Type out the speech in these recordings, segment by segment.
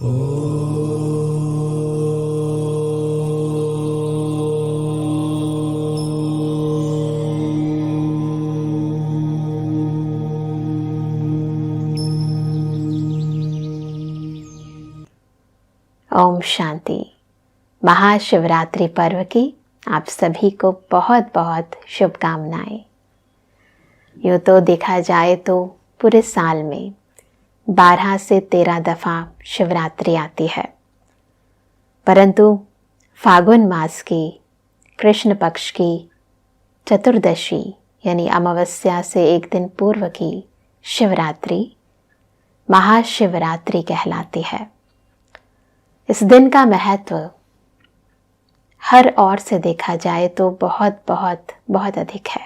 ओम शांति। महाशिवरात्रि पर्व की आप सभी को बहुत बहुत शुभकामनाएं। यूँ तो देखा जाए तो पूरे साल में 12 से 13 दफ़ा शिवरात्रि आती है, परंतु फागुन मास की कृष्ण पक्ष की चतुर्दशी यानी अमावस्या से एक दिन पूर्व की शिवरात्रि महाशिवरात्रि कहलाती है। इस दिन का महत्व हर ओर से देखा जाए तो बहुत बहुत बहुत अधिक है।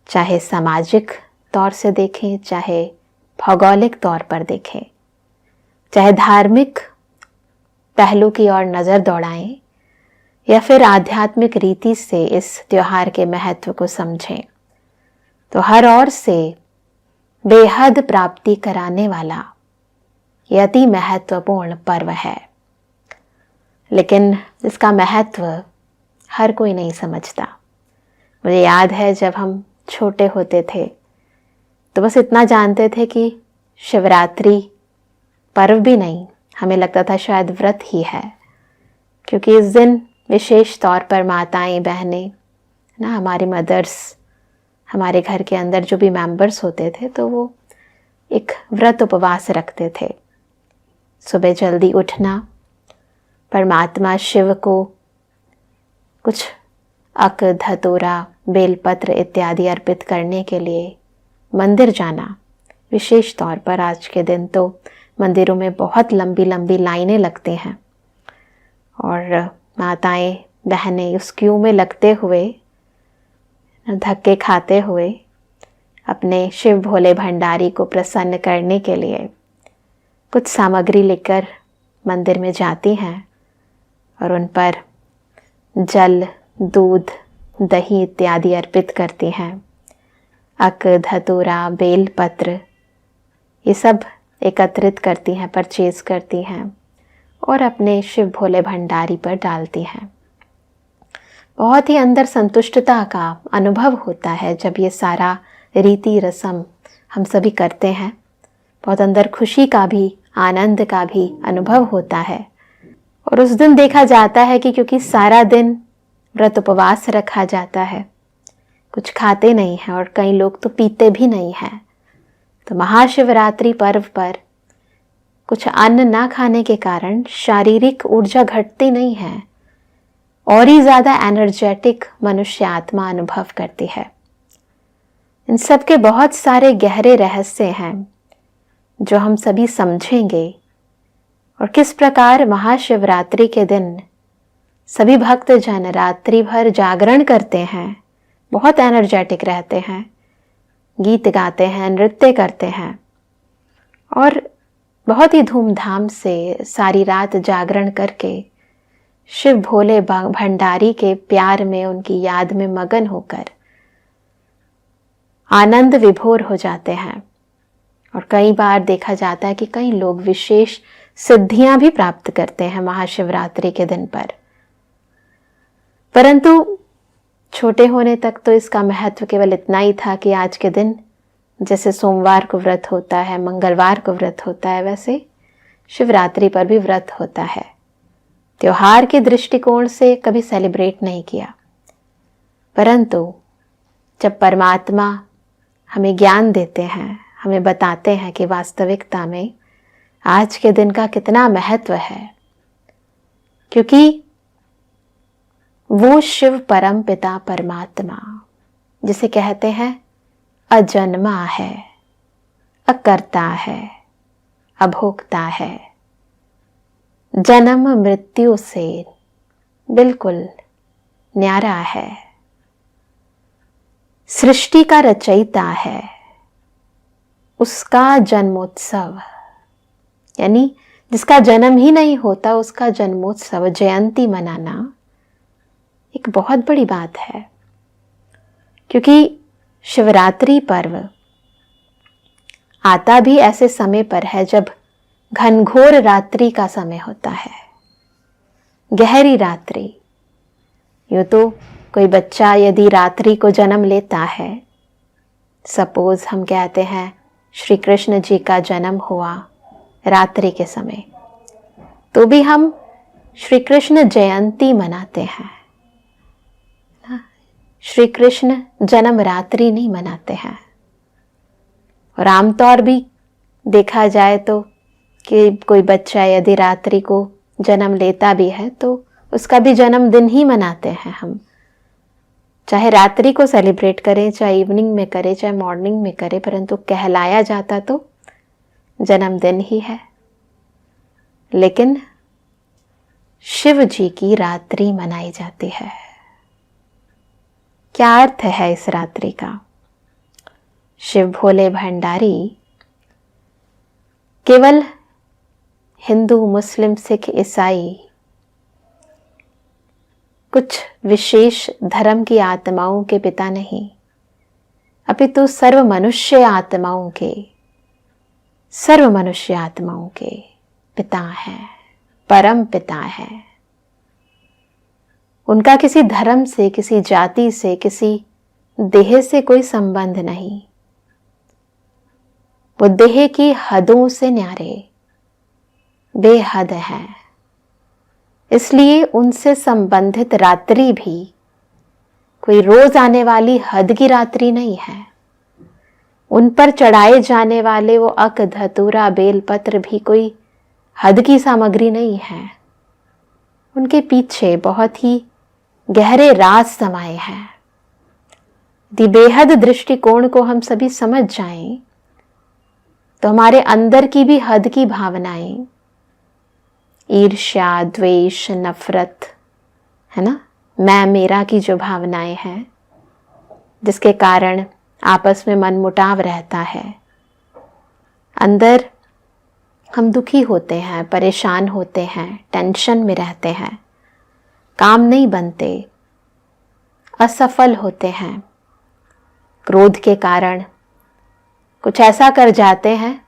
चाहे सामाजिक तौर से देखें, चाहे भौगोलिक तौर पर देखें, चाहे धार्मिक पहलू की ओर नज़र दौड़ाएं या फिर आध्यात्मिक रीति से इस त्योहार के महत्व को समझें, तो हर ओर से बेहद प्राप्ति कराने वाला यह अति महत्वपूर्ण पर्व है। लेकिन इसका महत्व हर कोई नहीं समझता। मुझे याद है जब हम छोटे होते थे तो बस इतना जानते थे कि शिवरात्रि पर्व भी नहीं, हमें लगता था शायद व्रत ही है, क्योंकि इस दिन विशेष तौर पर माताएं, बहनें ना, हमारी मदर्स, हमारे घर के अंदर जो भी मेंबर्स होते थे तो वो एक व्रत उपवास रखते थे। सुबह जल्दी उठना, परमात्मा शिव को कुछ अक, धतूरा, बेलपत्र इत्यादि अर्पित करने के लिए मंदिर जाना। विशेष तौर पर आज के दिन तो मंदिरों में बहुत लंबी लंबी लाइनें लगती हैं और माताएं, बहनें उस क्यू में लगते हुए, धक्के खाते हुए अपने शिव भोले भंडारी को प्रसन्न करने के लिए कुछ सामग्री लेकर मंदिर में जाती हैं और उन पर जल, दूध, दही इत्यादि अर्पित करती हैं। अक, धतूरा, बेल पत्र ये सब एकत्रित करती हैं, परचेज करती हैं और अपने शिव भोले भंडारी पर डालती हैं। बहुत ही अंदर संतुष्टता का अनुभव होता है जब ये सारा रीति रस्म हम सभी करते हैं। बहुत अंदर खुशी का भी, आनंद का भी अनुभव होता है। और उस दिन देखा जाता है कि क्योंकि सारा दिन व्रत उपवास रखा जाता है, कुछ खाते नहीं हैं और कई लोग तो पीते भी नहीं हैं, तो महाशिवरात्रि पर्व पर कुछ अन्न ना खाने के कारण शारीरिक ऊर्जा घटती नहीं है और ही ज़्यादा एनर्जेटिक मनुष्य आत्मा अनुभव करती है। इन सब के बहुत सारे गहरे रहस्य हैं जो हम सभी समझेंगे और किस प्रकार महाशिवरात्रि के दिन सभी भक्तजन रात्रि भर जागरण करते हैं, बहुत एनर्जेटिक रहते हैं, गीत गाते हैं, नृत्य करते हैं और बहुत ही धूमधाम से सारी रात जागरण करके शिव भोले भंडारी के प्यार में, उनकी याद में मगन होकर आनंद विभोर हो जाते हैं। और कई बार देखा जाता है कि कई लोग विशेष सिद्धियां भी प्राप्त करते हैं महाशिवरात्रि के दिन पर। परंतु छोटे होने तक तो इसका महत्व केवल इतना ही था कि आज के दिन जैसे सोमवार को व्रत होता है, मंगलवार को व्रत होता है, वैसे शिवरात्रि पर भी व्रत होता है। त्योहार के दृष्टिकोण से कभी सेलिब्रेट नहीं किया, परंतु जब परमात्मा हमें ज्ञान देते हैं, हमें बताते हैं कि वास्तविकता में आज के दिन का कितना महत्व है, क्योंकि वो शिव परम पिता परमात्मा जिसे कहते हैं अजन्मा है, अकर्ता है, अभोक्ता है, जन्म मृत्यु से बिल्कुल न्यारा है, सृष्टि का रचयिता है, उसका जन्मोत्सव यानी जिसका जन्म ही नहीं होता उसका जन्मोत्सव, जयंती मनाना एक बहुत बड़ी बात है। क्योंकि शिवरात्रि पर्व आता भी ऐसे समय पर है जब घनघोर रात्रि का समय होता है, गहरी रात्रि। यूँ तो कोई बच्चा यदि रात्रि को जन्म लेता है, सपोज हम कहते हैं श्री कृष्ण जी का जन्म हुआ रात्रि के समय, तो भी हम श्री कृष्ण जयंती मनाते हैं। श्री कृष्ण जन्म रात्रि नहीं मनाते हैं। और आमतौर भी देखा जाए तो कि कोई बच्चा यदि रात्रि को जन्म लेता भी है तो उसका भी जन्मदिन ही मनाते हैं हम, चाहे रात्रि को सेलिब्रेट करें, चाहे इवनिंग में करें, चाहे मॉर्निंग में करें, परंतु कहलाया जाता तो जन्मदिन ही है। लेकिन शिव जी की रात्रि मनाई जाती है। क्या अर्थ है इस रात्रि का? शिव भोले भंडारी केवल हिंदू, मुस्लिम, सिख, ईसाई कुछ विशेष धर्म की आत्माओं के पिता नहीं, अपितु सर्व मनुष्य आत्माओं के पिता हैं, परम पिता हैं। उनका किसी धर्म से, किसी जाति से, किसी देह से कोई संबंध नहीं। वो देह की हदों से न्यारे, बेहद है। इसलिए उनसे संबंधित रात्रि भी कोई रोज आने वाली हद की रात्रि नहीं है। उन पर चढ़ाए जाने वाले वो अक, धतूरा, बेलपत्र भी कोई हद की सामग्री नहीं है। उनके पीछे बहुत ही गहरे राज समाये हैं। यदि बेहद दृष्टिकोण को हम सभी समझ जाएं तो हमारे अंदर की भी हद की भावनाएं, ईर्ष्या, द्वेष, नफरत, है ना, मैं मेरा की जो भावनाएं हैं, जिसके कारण आपस में मनमुटाव रहता है, अंदर हम दुखी होते हैं, परेशान होते हैं, टेंशन में रहते हैं, काम नहीं बनते, असफल होते हैं, क्रोध के कारण कुछ ऐसा कर जाते हैं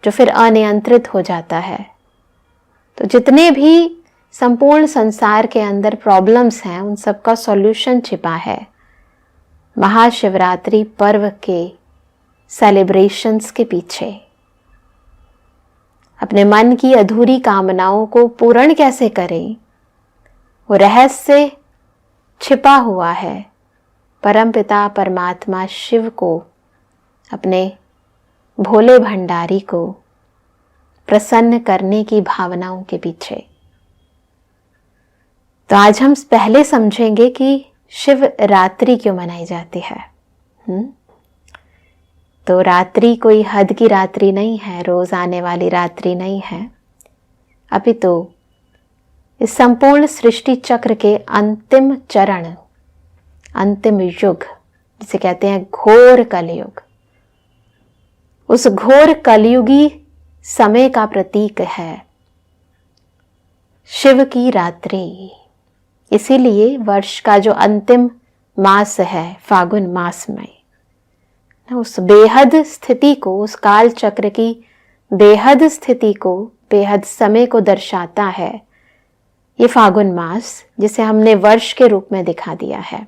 जो फिर अनियंत्रित हो जाता है। तो जितने भी संपूर्ण संसार के अंदर प्रॉब्लम्स हैं, उन सब का सॉल्यूशन छिपा है महाशिवरात्रि पर्व के सेलिब्रेशंस के पीछे। अपने मन की अधूरी कामनाओं को पूर्ण कैसे करें, वो रहस्य छिपा हुआ है परमपिता परमात्मा शिव को, अपने भोले भंडारी को प्रसन्न करने की भावनाओं के पीछे। तो आज हम पहले समझेंगे कि शिव रात्रि क्यों मनाई जाती है। तो रात्रि कोई हद की रात्रि नहीं है, रोज आने वाली रात्रि नहीं है, अपितु इस संपूर्ण सृष्टि चक्र के अंतिम चरण, अंतिम युग, जिसे कहते हैं घोर कलयुग, उस घोर कलयुगी समय का प्रतीक है शिव की रात्रि। इसीलिए वर्ष का जो अंतिम मास है, फागुन मास में, उस बेहद स्थिति को, उस काल चक्र की बेहद स्थिति को, बेहद समय को दर्शाता है ये फागुन मास, जिसे हमने वर्ष के रूप में दिखा दिया है।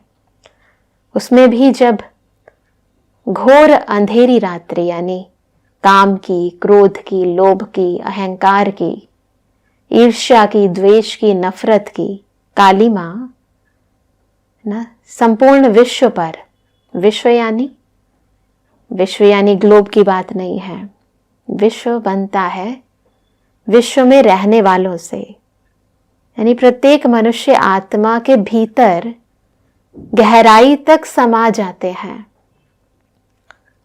उसमें भी जब घोर अंधेरी रात्रि, यानी काम की, क्रोध की, लोभ की, अहंकार की, ईर्ष्या की, द्वेष की, नफरत की कालिमा ना संपूर्ण विश्व पर, विश्व यानी ग्लोब की बात नहीं है, विश्व बनता है विश्व में रहने वालों से, यानी प्रत्येक मनुष्य आत्मा के भीतर गहराई तक समा जाते हैं।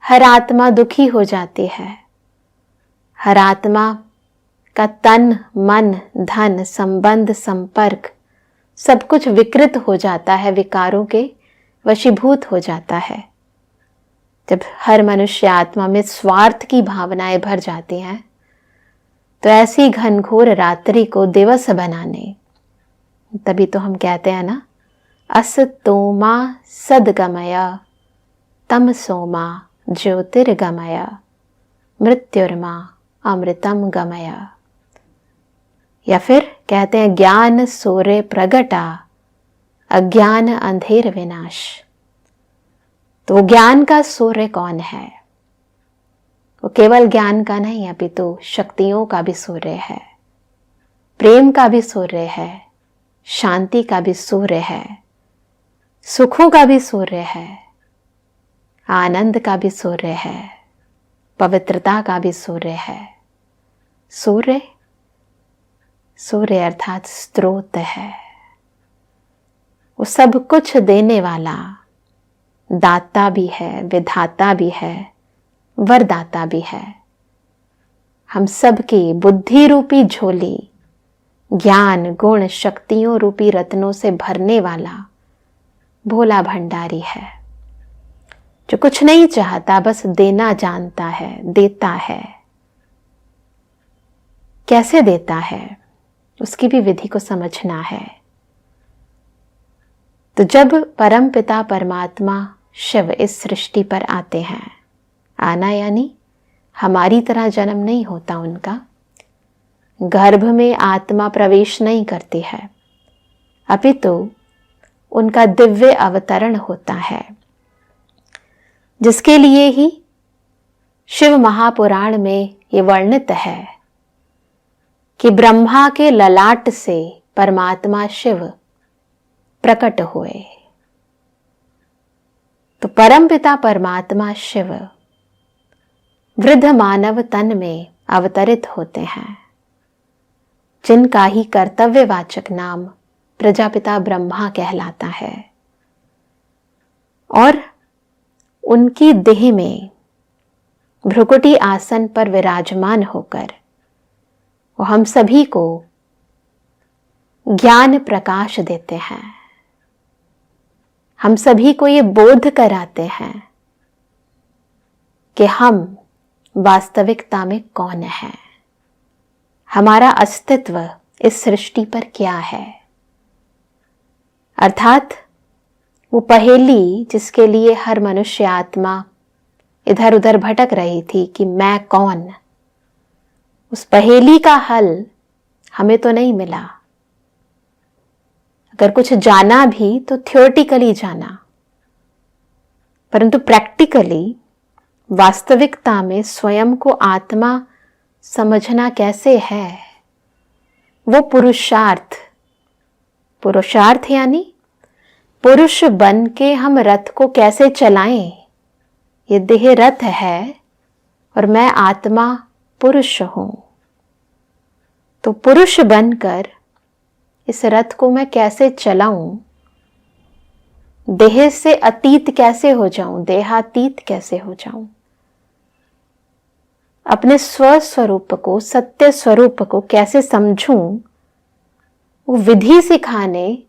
हर आत्मा दुखी हो जाती है, हर आत्मा का तन, मन, धन, संबंध, संपर्क सब कुछ विकृत हो जाता है, विकारों के वशीभूत हो जाता है। जब हर मनुष्य आत्मा में स्वार्थ की भावनाएं भर जाती हैं, तो ऐसी घनघोर रात्रि को दिवस बनाने, तभी तो हम कहते हैं ना, असतोमा सद्गमय तमसोमा ज्योतिर्गमय मृत्युर्मा अमृतम गमय। या फिर कहते हैं ज्ञान सूर्य प्रगटा अज्ञान अंधेर विनाश। तो ज्ञान का सूर्य कौन है? वो केवल ज्ञान का नहीं अपितु शक्तियों का भी सूर्य है, प्रेम का भी सूर्य है, शांति का भी सूर्य है, सुखों का भी सूर्य है, आनंद का भी सूर्य है, पवित्रता का भी सूर्य है। सूर्य, सूर्य अर्थात स्रोत है। वो सब कुछ देने वाला दाता भी है, विधाता भी है, वरदाता भी है। हम सब की बुद्धि रूपी झोली ज्ञान गुण शक्तियों रूपी रत्नों से भरने वाला भोला भंडारी है, जो कुछ नहीं चाहता, बस देना जानता है, देता है। कैसे देता है उसकी भी विधि को समझना है। तो जब परम पिता परमात्मा शिव इस सृष्टि पर आते हैं, आना यानी हमारी तरह जन्म नहीं होता उनका, गर्भ में आत्मा प्रवेश नहीं करती है, अपितु उनका दिव्य अवतरण होता है, जिसके लिए ही शिव महापुराण में ये वर्णित है कि ब्रह्मा के ललाट से परमात्मा शिव प्रकट हुए। तो परमपिता परमात्मा शिव वृद्ध मानव तन में अवतरित होते हैं, जिनका ही कर्तव्यवाचक नाम प्रजापिता ब्रह्मा कहलाता है। और उनकी देह में भ्रुकुटी आसन पर विराजमान होकर वो हम सभी को ज्ञान प्रकाश देते हैं, हम सभी को ये बोध कराते हैं कि हम वास्तविकता में कौन है, हमारा अस्तित्व इस सृष्टि पर क्या है। अर्थात वो पहेली जिसके लिए हर मनुष्य आत्मा इधर उधर भटक रही थी कि मैं कौन, उस पहेली का हल हमें तो नहीं मिला। अगर कुछ जाना भी तो थ्योरेटिकली जाना, परंतु प्रैक्टिकली वास्तविकता में स्वयं को आत्मा समझना कैसे है, वो पुरुषार्थ। पुरुषार्थ यानी पुरुष बन के हम रथ को कैसे चलाएं। ये देह रथ है और मैं आत्मा पुरुष हूं, तो पुरुष बनकर इस रथ को मैं कैसे चलाऊं, देह से अतीत कैसे हो जाऊं, देहातीत कैसे हो जाऊं, अपने स्वस्वरूप को, सत्य स्वरूप को कैसे समझूं, वो विधि सिखाने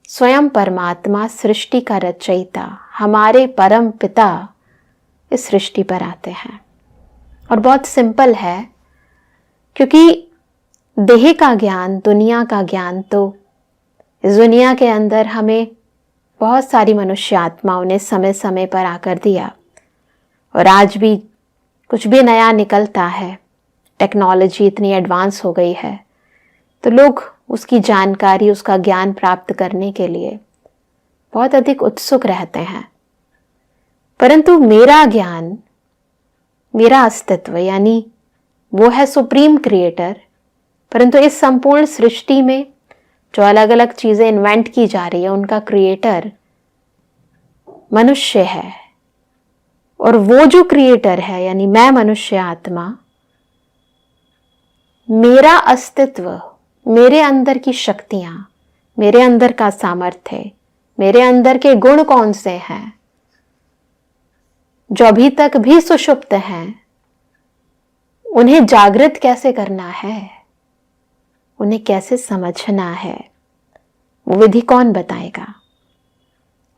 स्वयं परमात्मा सृष्टि का रचयिता हमारे परम पिता इस सृष्टि पर आते हैं। और बहुत सिंपल है, क्योंकि देह का ज्ञान, दुनिया का ज्ञान तो इस दुनिया के अंदर हमें बहुत सारी मनुष्य आत्माओं ने समय समय पर आकर दिया, और आज भी कुछ भी नया निकलता है, टेक्नोलॉजी इतनी एडवांस हो गई है, तो लोग उसकी जानकारी, उसका ज्ञान प्राप्त करने के लिए बहुत अधिक उत्सुक रहते हैं। परंतु मेरा ज्ञान, मेरा अस्तित्व यानी वो है सुप्रीम क्रिएटर, परंतु इस संपूर्ण सृष्टि में जो अलग अलग चीजें इन्वेंट की जा रही है, उनका क्रिएटर मनुष्य है। और वो जो क्रिएटर है यानी मैं मनुष्य आत्मा, मेरा अस्तित्व, मेरे अंदर की शक्तियां, मेरे अंदर का सामर्थ्य, मेरे अंदर के गुण कौन से हैं जो अभी तक भी सुषुप्त हैं, उन्हें जागृत कैसे करना है, उन्हें कैसे समझना है, वो विधि कौन बताएगा।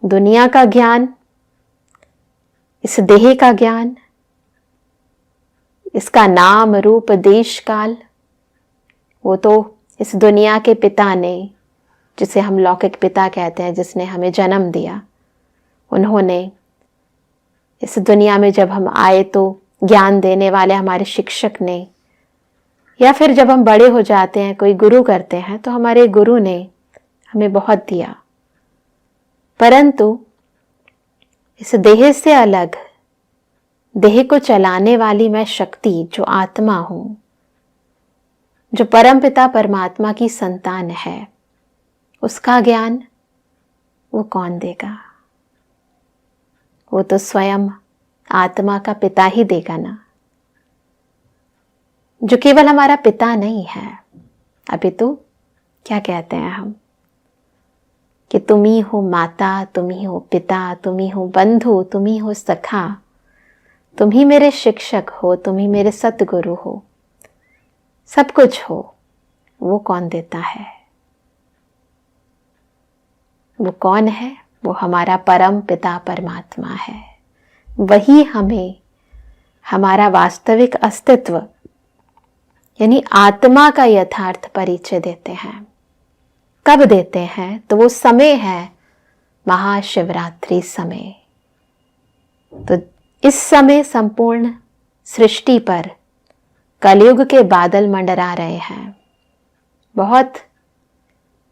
दुनिया का ज्ञान, इस देह का ज्ञान, इसका नाम रूप देश काल, वो तो इस दुनिया के पिता ने, जिसे हम लौकिक पिता कहते हैं, जिसने हमें जन्म दिया, उन्होंने इस दुनिया में जब हम आए तो ज्ञान देने वाले हमारे शिक्षक ने, या फिर जब हम बड़े हो जाते हैं कोई गुरु करते हैं, तो हमारे गुरु ने हमें बहुत दिया। परंतु इस देह से अलग, देह को चलाने वाली मैं शक्ति जो आत्मा हूं, जो परमपिता परमात्मा की संतान है, उसका ज्ञान वो कौन देगा? वो तो स्वयं आत्मा का पिता ही देगा ना, जो केवल हमारा पिता नहीं है, अपितु क्या कहते हैं हम कि तुम ही हो माता, तुम ही हो पिता, तुम ही हो बंधु, तुम ही हो सखा, तुम ही मेरे शिक्षक हो, तुम ही मेरे सतगुरु हो, सब कुछ हो। वो कौन देता है? वो कौन है? वो हमारा परम पिता परमात्मा है। वही हमें हमारा वास्तविक अस्तित्व यानी आत्मा का यथार्थ परिचय देते हैं। कब देते हैं? तो वो समय है महाशिवरात्रि समय। तो इस समय संपूर्ण सृष्टि पर कलयुग के बादल मंडरा रहे हैं। बहुत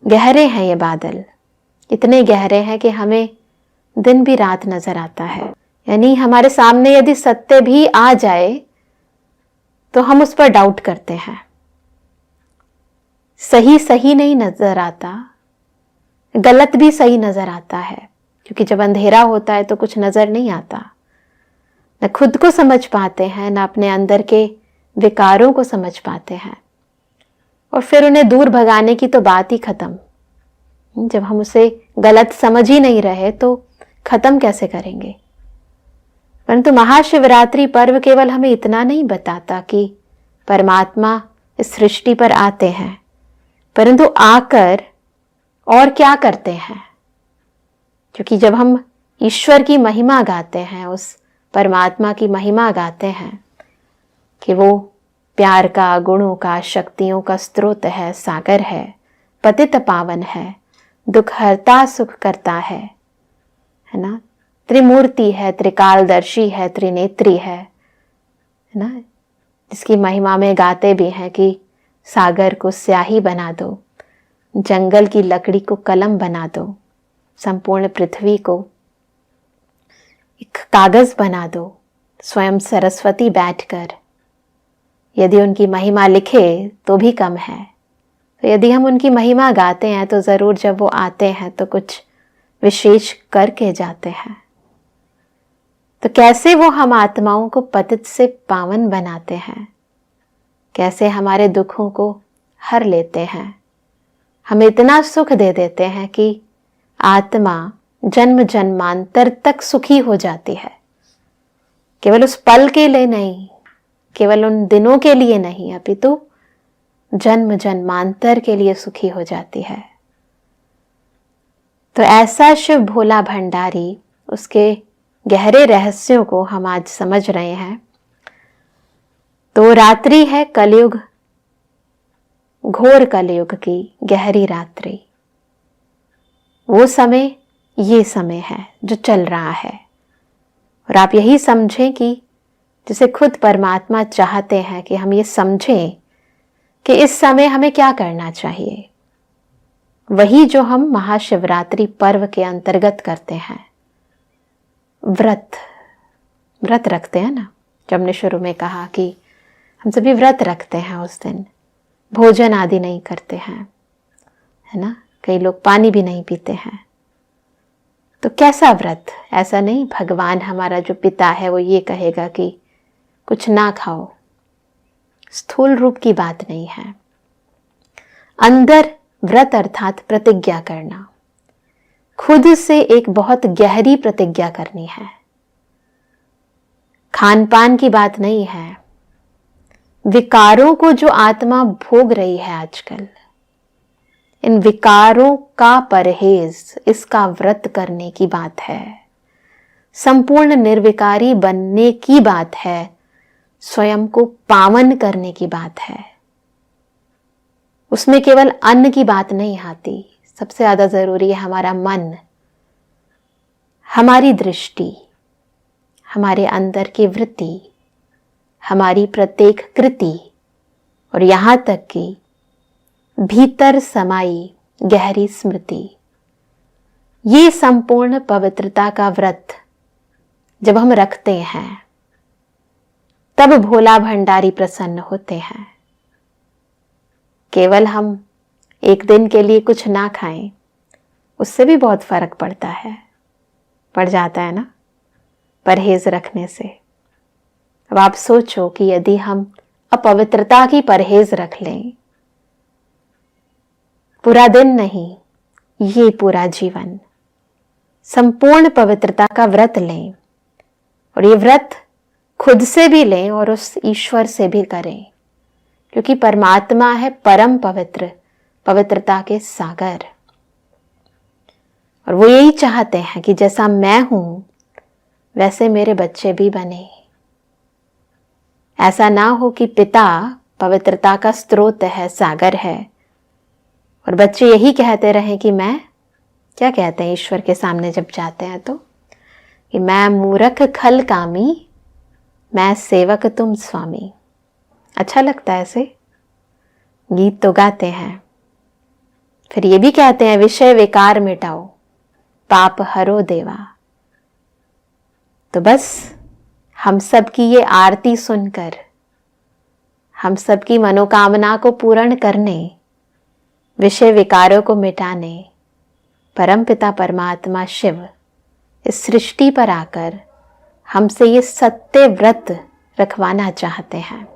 गहरे हैं ये बादल, इतने गहरे हैं कि हमें दिन भी रात नजर आता है। यानी हमारे सामने यदि सत्य भी आ जाए तो हम उस पर डाउट करते हैं। सही सही नहीं नजर आता, गलत भी सही नजर आता है, क्योंकि जब अंधेरा होता है तो कुछ नजर नहीं आता। न खुद को समझ पाते हैं, न अपने अंदर के विकारों को समझ पाते हैं, और फिर उन्हें दूर भगाने की तो बात ही खत्म। जब हम उसे गलत समझ ही नहीं रहे तो खत्म कैसे करेंगे? परंतु महाशिवरात्रि पर्व केवल हमें इतना नहीं बताता कि परमात्मा इस सृष्टि पर आते हैं, परंतु आकर और क्या करते हैं। क्योंकि जब हम ईश्वर की महिमा गाते हैं, उस परमात्मा की महिमा गाते हैं कि वो प्यार का, गुणों का, शक्तियों का स्रोत है, सागर है, पतित पावन है, दुख हरता सुख करता है ना, त्रिमूर्ति है, त्रिकालदर्शी है, त्रिनेत्री है ना, जिसकी महिमा में गाते भी हैं कि सागर को स्याही बना दो, जंगल की लकड़ी को कलम बना दो, संपूर्ण पृथ्वी को एक कागज बना दो। स्वयं सरस्वती बैठकर यदि उनकी महिमा लिखे तो भी कम है। तो यदि हम उनकी महिमा गाते हैं तो जरूर जब वो आते हैं तो कुछ विशेष करके जाते हैं। तो कैसे वो हम आत्माओं को पतित से पावन बनाते हैं, कैसे हमारे दुखों को हर लेते हैं, हमें इतना सुख दे देते हैं कि आत्मा जन्म जन्मांतर तक सुखी हो जाती है। केवल उस पल के लिए नहीं, केवल उन दिनों के लिए नहीं, अपितु जन्म जन्मांतर के लिए सुखी हो जाती है। तो ऐसा शिव भोला भंडारी, उसके गहरे रहस्यों को हम आज समझ रहे हैं। तो रात्रि है कलयुग, घोर कलयुग की गहरी रात्रि। वो समय ये समय है जो चल रहा है, और आप यही समझें कि जिसे खुद परमात्मा चाहते हैं कि हम ये समझें कि इस समय हमें क्या करना चाहिए। वही जो हम महाशिवरात्रि पर्व के अंतर्गत करते हैं। व्रत रखते हैं ना, जब हमने शुरू में कहा कि हम सभी व्रत रखते हैं, उस दिन भोजन आदि नहीं करते हैं, है ना। कई लोग पानी भी नहीं पीते हैं। तो कैसा व्रत? ऐसा नहीं भगवान हमारा जो पिता है वो ये कहेगा कि कुछ ना खाओ, स्थूल रूप की बात नहीं है। अंदर व्रत अर्थात प्रतिज्ञा करना, खुद से एक बहुत गहरी प्रतिज्ञा करनी है। खान पान की बात नहीं है, विकारों को जो आत्मा भोग रही है आजकल, इन विकारों का परहेज, इसका व्रत करने की बात है। संपूर्ण निर्विकारी बनने की बात है, स्वयं को पावन करने की बात है। उसमें केवल अन्न की बात नहीं आती, सबसे ज्यादा जरूरी है हमारा मन, हमारी दृष्टि, हमारे अंदर की वृत्ति, हमारी प्रत्येक कृति और यहाँ तक कि भीतर समाई गहरी स्मृति, ये संपूर्ण पवित्रता का व्रत जब हम रखते हैं तब भोला भंडारी प्रसन्न होते हैं। केवल हम एक दिन के लिए कुछ ना खाएं, उससे भी बहुत फर्क पड़ता है, पड़ जाता है ना, परहेज रखने से। अब आप सोचो कि यदि हम अपवित्रता की परहेज रख लें, पूरा दिन नहीं, ये पूरा जीवन संपूर्ण पवित्रता का व्रत लें, और ये व्रत खुद से भी लें और उस ईश्वर से भी करें, क्योंकि परमात्मा है परम पवित्र, पवित्रता के सागर। और वो यही चाहते हैं कि जैसा मैं हूं वैसे मेरे बच्चे भी बने। ऐसा ना हो कि पिता पवित्रता का स्रोत है, सागर है, और बच्चे यही कहते रहें कि मैं, क्या कहते हैं ईश्वर के सामने जब जाते हैं तो, कि मैं मूर्ख खल कामी, मैं सेवक तुम स्वामी। अच्छा लगता है ऐसे, गीत तो गाते हैं, फिर ये भी कहते हैं विषय विकार मिटाओ, पाप हरो देवा। तो बस हम सब की ये आरती सुनकर, हम सब की मनोकामना को पूर्ण करने, विषय विकारों को मिटाने परमपिता परमात्मा शिव इस सृष्टि पर आकर हमसे ये सत्य व्रत रखवाना चाहते हैं।